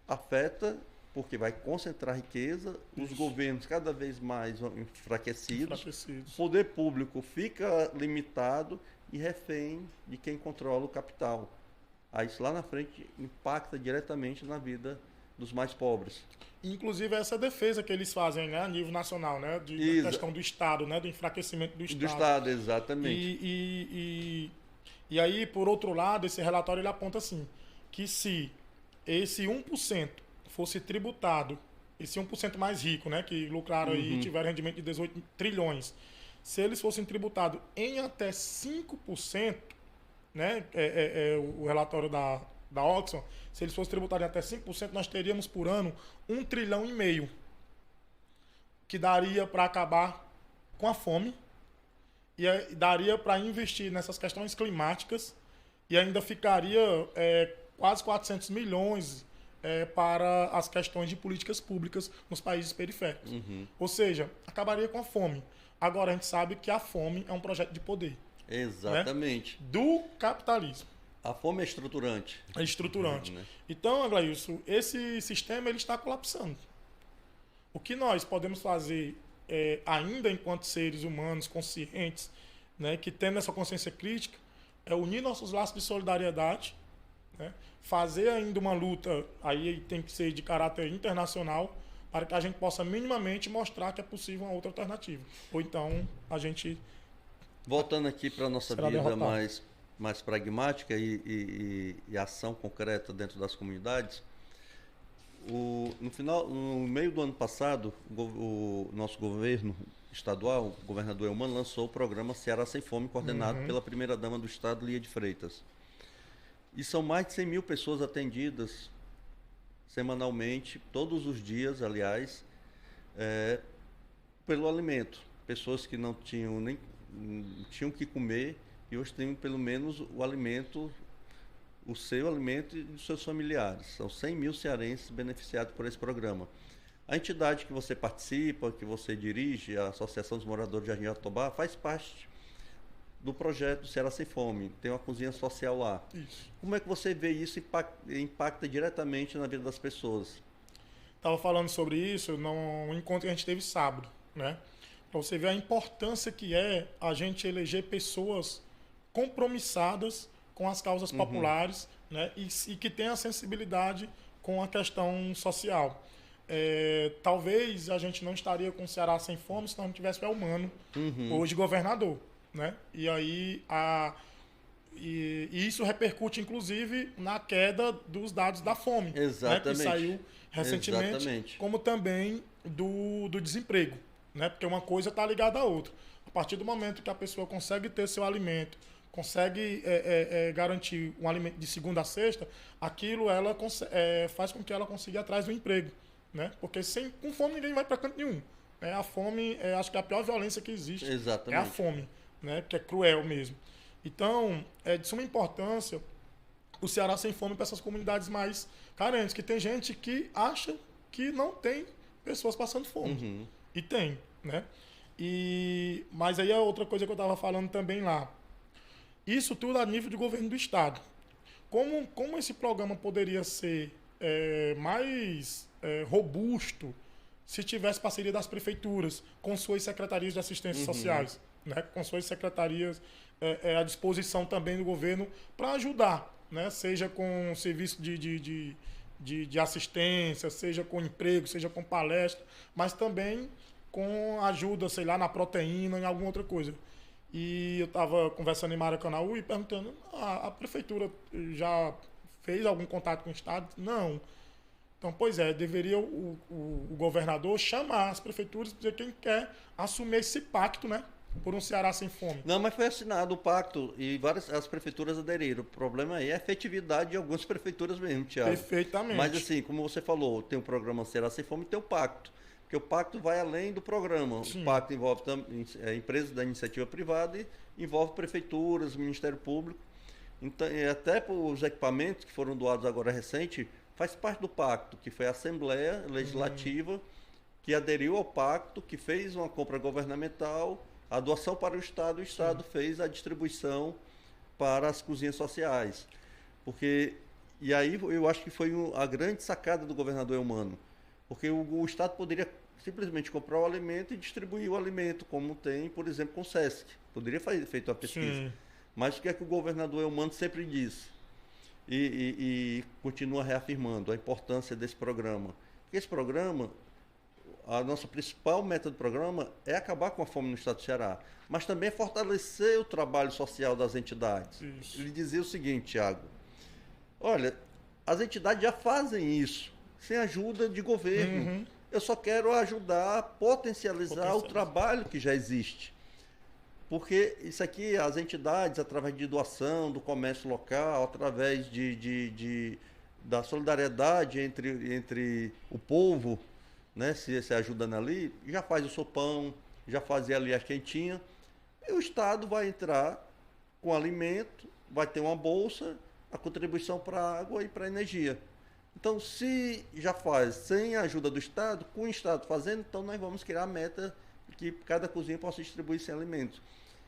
Afeta porque vai concentrar riqueza, os governos cada vez mais enfraquecidos, o poder público fica limitado e refém de quem controla o capital. Aí isso lá na frente impacta diretamente na vida dos mais pobres. Inclusive essa defesa que eles fazem, né, a nível nacional, né, da questão do Estado, né, do enfraquecimento do Estado. Do Estado, exatamente. E aí, por outro lado, esse relatório ele aponta assim, que se esse 1% fosse tributado, esse 1% mais rico, né, que lucraram aí e tiveram rendimento de 18 trilhões, se eles fossem tributados em até 5%, né, o relatório da Oxfam, se eles fossem tributados em até 5%, nós teríamos por ano 1,5 trilhão, que daria para acabar com a fome e daria para investir nessas questões climáticas e ainda ficaria quase 400 milhões para as questões de políticas públicas nos países periféricos. Ou seja, acabaria com a fome. Agora, a gente sabe que a fome é um projeto de poder. Exatamente. Né? Do capitalismo. A fome é estruturante. É estruturante. Né? Então, Aglailson, esse sistema ele está colapsando. O que nós podemos fazer ainda enquanto seres humanos conscientes, né, que temos essa consciência crítica, é unir nossos laços de solidariedade, né, fazer ainda uma luta, aí tem que ser de caráter internacional, para que a gente possa minimamente mostrar que é possível uma outra alternativa. Ou então a gente... Voltando aqui para a nossa vida mais pragmática e ação concreta dentro das comunidades, no meio do ano passado, o nosso governo estadual, o governador Eumano, lançou o programa Ceará Sem Fome, coordenado pela primeira-dama do estado, Lia de Freitas. E são mais de 100 mil pessoas atendidas semanalmente, todos os dias, aliás, pelo alimento. Pessoas que não tinham que comer e hoje têm pelo menos o alimento, o seu alimento e dos seus familiares. São 100 mil cearenses beneficiados por esse programa. A entidade que você participa, que você dirige, a Associação dos Moradores de Jardim Jatobá, faz parte do projeto Ceará Sem Fome. Tem uma cozinha social lá. Isso. Como é que você vê isso impacta diretamente na vida das pessoas? Estava falando sobre isso num encontro que a gente teve sábado, né? Para você ver a importância que é a gente eleger pessoas compromissadas com as causas populares, né? E que tenha sensibilidade com a questão social. Talvez a gente não estaria com o Ceará sem fome se não tivesse o Elmano, hoje governador, né? E aí e isso repercute, inclusive, na queda dos dados da fome, né? Que saiu recentemente, como também do desemprego, né? Porque uma coisa está ligada à outra. A partir do momento que a pessoa consegue ter seu alimento, consegue garantir um alimento de segunda a sexta, aquilo faz com que ela consiga ir atrás do emprego, né? Porque com fome ninguém vai para canto nenhum. A fome, acho que é a pior violência que existe. Exatamente. É a fome, né? Porque é cruel mesmo. Então, é de suma importância o Ceará sem fome para essas comunidades mais carentes, que tem gente que acha que não tem pessoas passando fome. E tem, né? Mas aí é outra coisa que eu estava falando também lá. Isso tudo a nível de governo do Estado. Como esse programa poderia ser mais robusto se tivesse parceria das prefeituras com suas secretarias de assistência sociais, né? Com suas secretarias à disposição também do governo para ajudar, né? Seja com serviço de assistência, seja com emprego, seja com palestra, mas também com ajuda, sei lá, na proteína, em alguma outra coisa. E eu estava conversando em Maracanaú e perguntando, a prefeitura já fez algum contato com o Estado? Não. Então, pois deveria o governador chamar as prefeituras e dizer quem quer assumir esse pacto, né? Por um Ceará sem fome. Não, mas foi assinado o pacto e as prefeituras aderiram. O problema aí é a efetividade de algumas prefeituras mesmo, Thiago. Perfeitamente. Mas assim, como você falou, tem o programa Ceará sem fome e tem o pacto. Porque o pacto vai além do programa. Sim. O pacto envolve empresas da iniciativa privada e envolve prefeituras, Ministério Público. Então, até os equipamentos que foram doados agora recente, faz parte do pacto, que foi a Assembleia Legislativa que aderiu ao pacto, que fez uma compra governamental, a doação para o Estado fez a distribuição para as cozinhas sociais. E aí eu acho que foi a grande sacada do governador Eumano, porque o Estado poderia simplesmente comprar o alimento e distribuir o alimento, como tem, por exemplo, com o SESC. Poderia ter feito uma pesquisa. Sim. Mas o que é que o governador Eumano sempre diz? E continua reafirmando a importância desse programa. Porque esse programa, a nossa principal meta do programa é acabar com a fome no estado do Ceará, mas também é fortalecer o trabalho social das entidades. Isso. Ele dizia o seguinte, Thiago, olha, as entidades já fazem isso, sem ajuda de governo. Eu só quero ajudar a potencializar o trabalho que já existe. Porque isso aqui, as entidades, através de doação, do comércio local, através da solidariedade entre o povo, né, se ajudando ali, já faz o sopão, já fazia ali a quentinha, e o Estado vai entrar com alimento, vai ter uma bolsa, a contribuição para a água e para a energia. Então, se já faz sem a ajuda do Estado, com o Estado fazendo, então nós vamos criar a meta que cada cozinha possa distribuir sem alimentos.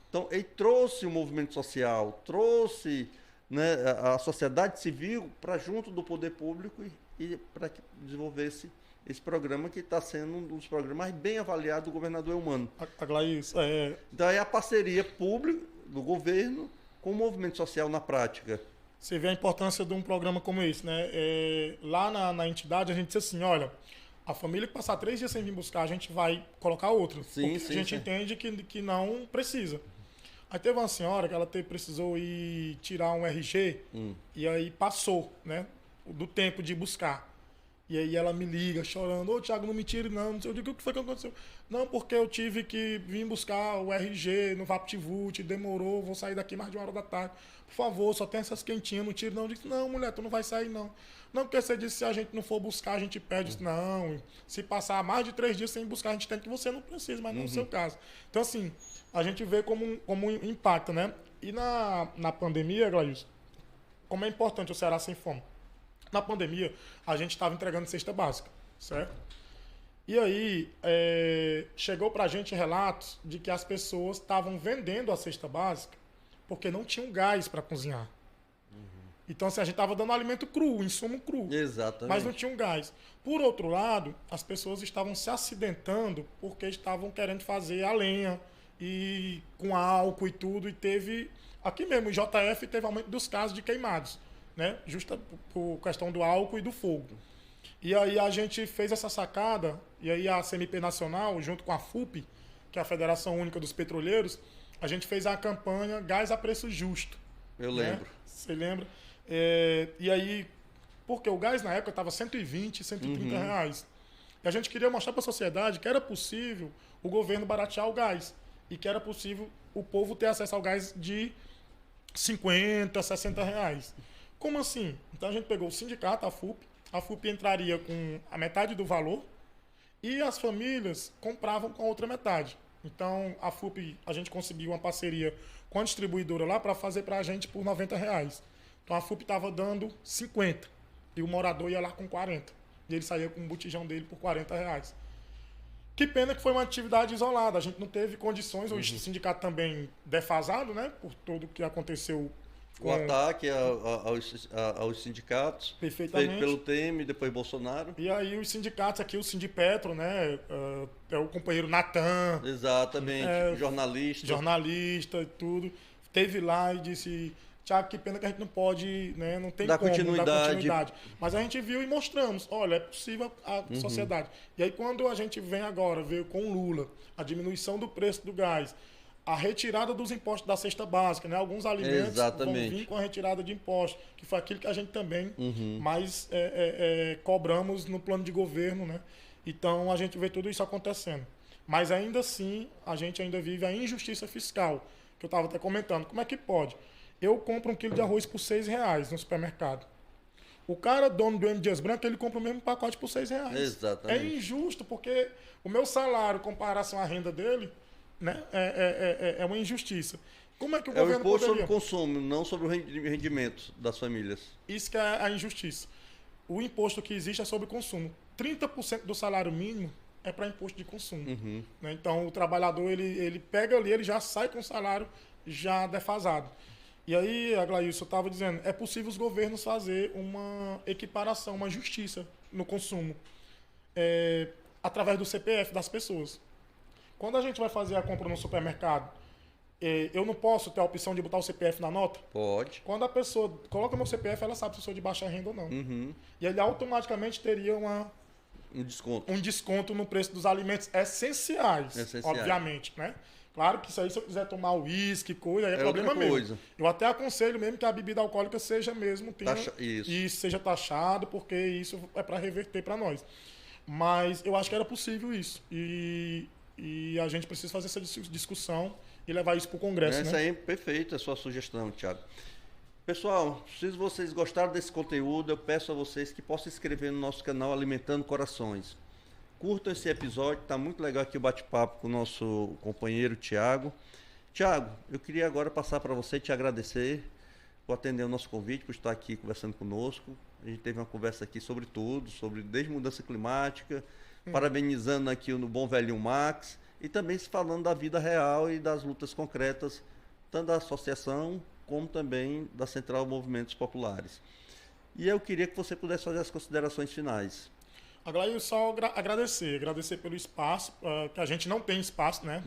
Então, ele trouxe o movimento social, trouxe, né, a sociedade civil para junto do poder público e para que desenvolvesse esse programa que está sendo um dos programas mais bem avaliados do governador Eumano. Então, é a parceria pública do governo com o movimento social na prática. Você vê a importância de um programa como esse, né? Lá na entidade, a gente diz assim, olha, a família que passar 3 dias sem vir buscar, a gente vai colocar outra. Porque a gente entende que não precisa. Aí teve uma senhora que ela precisou ir tirar um RG e aí passou, né? Do tempo de buscar. E aí ela me liga chorando, ô Thiago, não me tire não. Eu digo, o que foi que aconteceu? Não, porque eu tive que vir buscar o RG no VaptVult, demorou, vou sair daqui mais de 1h da tarde. Por favor, só tem essas quentinhas, não tire não. Eu disse, não, mulher, tu não vai sair não. Não, porque você disse, se a gente não for buscar, a gente perde. Eu disse, não, se passar mais de 3 dias sem buscar, a gente tem que você não precisa, mas não é o seu caso. Então, assim, a gente vê como impacta, né? E na pandemia, Glailson, como é importante o Ceará sem fome. Na pandemia, a gente estava entregando cesta básica, certo? E aí, chegou para a gente relatos de que as pessoas estavam vendendo a cesta básica porque não tinham gás para cozinhar. Então, assim, a gente estava dando alimento cru, insumo cru. Exatamente. Mas não tinham gás. Por outro lado, as pessoas estavam se acidentando porque estavam querendo fazer a lenha, e com álcool e tudo, e teve, aqui mesmo, o JF teve aumento dos casos de queimados, né? Justa por questão do álcool e do fogo. E aí a gente fez essa sacada, e aí a CMP Nacional, junto com a FUP, que é a Federação Única dos Petroleiros, a gente fez a campanha Gás a Preço Justo. Eu lembro. Você lembra? E aí, porque o gás na época estava 120, 130 reais. E a gente queria mostrar para a sociedade que era possível o governo baratear o gás. E que era possível o povo ter acesso ao gás de 50, 60 reais. Como assim? Então a gente pegou o sindicato, a FUP entraria com a metade do valor e as famílias compravam com a outra metade. Então a FUP, a gente conseguiu uma parceria com a distribuidora lá para fazer para a gente por 90 reais. Então a FUP estava dando 50 e o morador ia lá com 40. E ele saía com o botijão dele por 40 reais. Que pena que foi uma atividade isolada. A gente não teve condições, o sindicato também defasado, né? Por tudo que aconteceu. O ataque aos sindicatos, feito pelo Temer, depois Bolsonaro. E aí os sindicatos aqui, o Sindipetro, né? É o companheiro Natan. Exatamente, jornalista. Jornalista e tudo. Teve lá e disse... Tiago, que pena que a gente não pode, né, não tem dar como continuidade. dar continuidade. Mas a gente viu e mostramos, olha, é possível a sociedade. E aí quando a gente vem agora, veio com o Lula, a diminuição do preço do gás, a retirada dos impostos da cesta básica, né? Alguns alimentos vão vir com a retirada de impostos, que foi aquilo que a gente também mais cobramos no plano de governo, né? Então a gente vê tudo isso acontecendo. Mas ainda assim, a gente ainda vive a injustiça fiscal, que eu estava até comentando. Como é que pode? Eu compro 1 quilo de arroz por R$6 no supermercado. O cara, dono do M. Dias Branco, ele compra o mesmo pacote por R$6. Exatamente. É injusto, porque o meu salário, em comparação à renda dele, né, é uma injustiça. Como é que o governo poderia... É o imposto sobre o consumo, não sobre o rendimento das famílias. Isso que é a injustiça. O imposto que existe é sobre o consumo. 30% do salário mínimo é para imposto de consumo. Né? Então, o trabalhador, ele pega ali, ele já sai com o salário já defasado. E aí, Aglailson, eu estava dizendo, é possível os governos fazer uma equiparação, uma justiça no consumo, através do CPF das pessoas. Quando a gente vai fazer a compra no supermercado, eu não posso ter a opção de botar o CPF na nota? Pode. Quando a pessoa coloca o meu CPF, ela sabe se eu sou de baixa renda ou não. E ele automaticamente teria um desconto no preço dos alimentos essenciais. Obviamente, né? Claro que isso aí, se eu quiser tomar uísque, coisa, aí é problema meu. Eu até aconselho mesmo que a bebida alcoólica seja mesmo, isso seja taxado, porque isso é para reverter para nós. Mas eu acho que era possível isso. E a gente precisa fazer essa discussão e levar isso para o Congresso. Essa aí é perfeita a sua sugestão, Tiago. Pessoal, se vocês gostaram desse conteúdo, eu peço a vocês que possam se inscrever no nosso canal Alimentando Corações. Curtam esse episódio, está muito legal aqui o bate-papo com o nosso companheiro Tiago. Tiago, eu queria agora passar para você te agradecer por atender o nosso convite, por estar aqui conversando conosco. A gente teve uma conversa aqui sobre tudo, desde mudança climática, parabenizando aqui o Bom Velhinho Max e também se falando da vida real e das lutas concretas, tanto da associação como também da Central Movimentos Populares. E eu queria que você pudesse fazer as considerações finais. Agora, só agradecer pelo espaço, que a gente não tem espaço, né?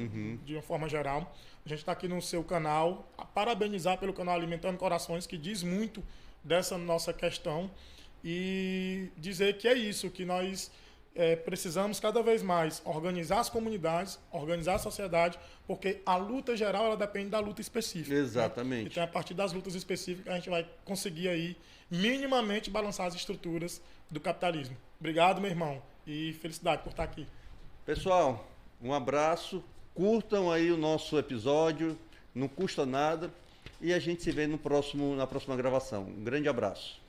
De uma forma geral. A gente está aqui no seu canal, parabenizar pelo canal Alimentando Corações, que diz muito dessa nossa questão, e dizer que é isso, que nós precisamos cada vez mais organizar as comunidades, organizar a sociedade, porque a luta geral ela depende da luta específica. Exatamente. Né? Então, a partir das lutas específicas, a gente vai conseguir aí minimamente balançar as estruturas do capitalismo. Obrigado, meu irmão, e felicidade por estar aqui. Pessoal, um abraço, curtam aí o nosso episódio, não custa nada, e a gente se vê na próxima gravação. Um grande abraço.